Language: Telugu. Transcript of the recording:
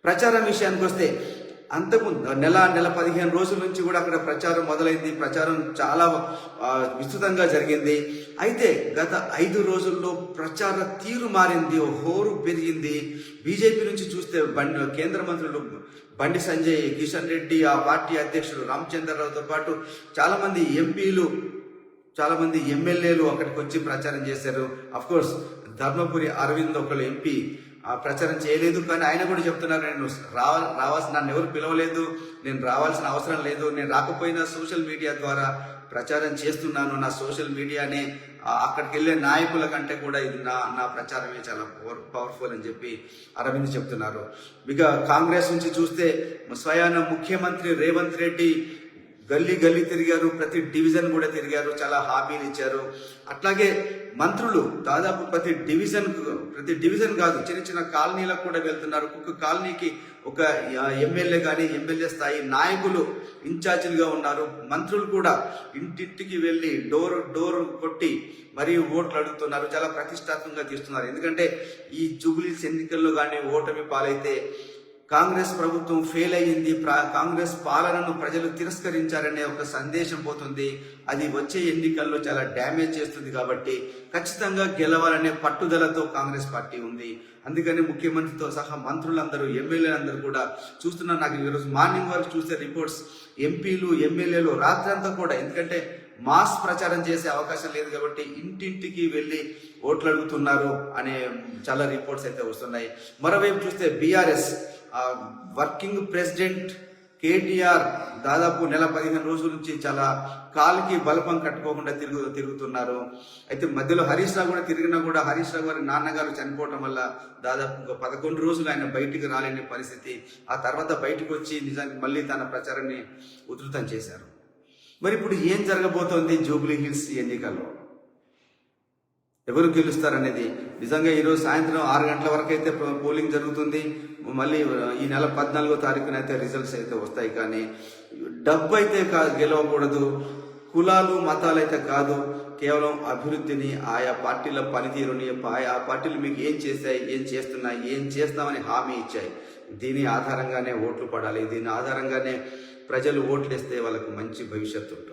ప్రచారం విషయానికి వస్తే అంతకుముందు నెల 15 రోజుల నుంచి కూడా అక్కడ ప్రచారం మొదలైంది. ప్రచారం చాలా విస్తృతంగా జరిగింది. అయితే గత 5 రోజుల్లో ప్రచార తీరు మారింది, హోరు పెరిగింది. బీజేపీ నుంచి చూస్తే కేంద్ర మంత్రులు బండి సంజయ్, కిషన్ రెడ్డి, ఆ పార్టీ అధ్యక్షుడు రామచంద్రరావుతో పాటు చాలామంది ఎంపీలు, చాలామంది ఎమ్మెల్యేలు అక్కడికి వచ్చి ప్రచారం చేశారు. అఫ్కోర్స్ ధర్మపురి అరవింద్ ఒకళ్ళు ఎంపీ ప్రచారం చేయలేదు, కానీ ఆయన కూడా చెప్తున్నారు, నేను రావాల్సిన, నన్ను ఎవరు పిలవలేదు, నేను రావాల్సిన అవసరం లేదు, నేను రాకపోయినా సోషల్ మీడియా ద్వారా ప్రచారం చేస్తున్నాను, నా సోషల్ మీడియానే అక్కడికి వెళ్ళే నాయకుల కంటే కూడా ఇది నా ప్రచారమే చాలా పవర్ఫుల్ అని చెప్పి అరవింద్ చెప్తున్నారు. ఇక కాంగ్రెస్ నుంచి చూస్తే స్వయాన ముఖ్యమంత్రి రేవంత్ రెడ్డి గల్లీ గల్లీ తిరిగారు, ప్రతి డివిజన్ కూడా తిరిగారు, చాలా హామీలు ఇచ్చారు. అట్లాగే మంత్రులు దాదాపు ప్రతి డివిజన్ కాదు, చిన్న చిన్న కాలనీలకు కూడా వెళ్తున్నారు. ఒక్కొక్క కాలనీకి ఒక ఎమ్మెల్యే కానీ ఎమ్మెల్యే స్థాయి నాయకులు ఇన్ఛార్జీలుగా ఉన్నారు. మంత్రులు కూడా ఇంటింటికి వెళ్ళి డోర్ కొట్టి మరియు ఓట్లు అడుగుతున్నారు. చాలా ప్రతిష్టాత్మకంగా తీస్తున్నారు. ఎందుకంటే ఈ జూబ్లీస్ ఎన్నికల్లో కానీ ఓటమి పాలైతే కాంగ్రెస్ ప్రభుత్వం ఫెయిల్ అయ్యింది, కాంగ్రెస్ పాలనను ప్రజలు తిరస్కరించారనే ఒక సందేశం పోతుంది. అది వచ్చే ఎన్నికల్లో చాలా డ్యామేజ్ చేస్తుంది. కాబట్టి ఖచ్చితంగా గెలవాలనే పట్టుదలతో కాంగ్రెస్ పార్టీ ఉంది. అందుకని ముఖ్యమంత్రితో సహా మంత్రులందరూ, ఎమ్మెల్యేలందరూ కూడా చూస్తున్నారు. నాకు ఈరోజు మార్నింగ్ వరకు చూసే రిపోర్ట్స్, ఎంపీలు ఎమ్మెల్యేలు రాత్రంతా కూడా, ఎందుకంటే మాస్ ప్రచారం చేసే అవకాశం లేదు కాబట్టి ఇంటింటికి వెళ్ళి ఓట్లు అడుగుతున్నారు అనే చాలా రిపోర్ట్స్ అయితే వస్తున్నాయి. మరోవైపు చూస్తే బీఆర్ఎస్ వర్కింగ్ ప్రెసిడెంట్ కేటీఆర్ దాదాపు నెల 15 రోజుల నుంచి చాలా కాలికి బలపం కట్టుకోకుండా తిరుగుతున్నారు. అయితే మధ్యలో హరీష్ రావు కూడా తిరిగినా కూడా హరీష్ రావు గారి నాన్నగారు చనిపోవటం వల్ల దాదాపు 11 రోజులు ఆయన బయటికి రాలేని పరిస్థితి. ఆ తర్వాత బయటకు వచ్చి నిజానికి మళ్ళీ తన ప్రచారాన్ని ఉధృతం చేశారు. మరి ఇప్పుడు ఏం జరగబోతోంది జూబ్లీ హిల్స్ ఎన్నికల్లో? ఎవరు గెలుస్తారనేది నిజంగా ఈరోజు సాయంత్రం 6 గంటల వరకు అయితే పోలింగ్ జరుగుతుంది. మళ్ళీ ఈ నెల 14వ తారీఖున అయితే రిజల్ట్స్ అయితే వస్తాయి. కానీ డబ్బు అయితే గెలవకూడదు, కులాలు మతాలు అయితే కాదు, కేవలం అభివృద్ధిని, ఆయా పార్టీల పనితీరుని, ఆయా పార్టీలు మీకు ఏం చేశాయి, ఏం చేస్తున్నాయి, ఏం చేస్తామని హామీ ఇచ్చాయి, దీని ఆధారంగానే ఓట్లు పడాలి. దీని ఆధారంగానే ప్రజలు ఓట్లేస్తే వాళ్ళకు మంచి భవిష్యత్తు ఉంటుంది.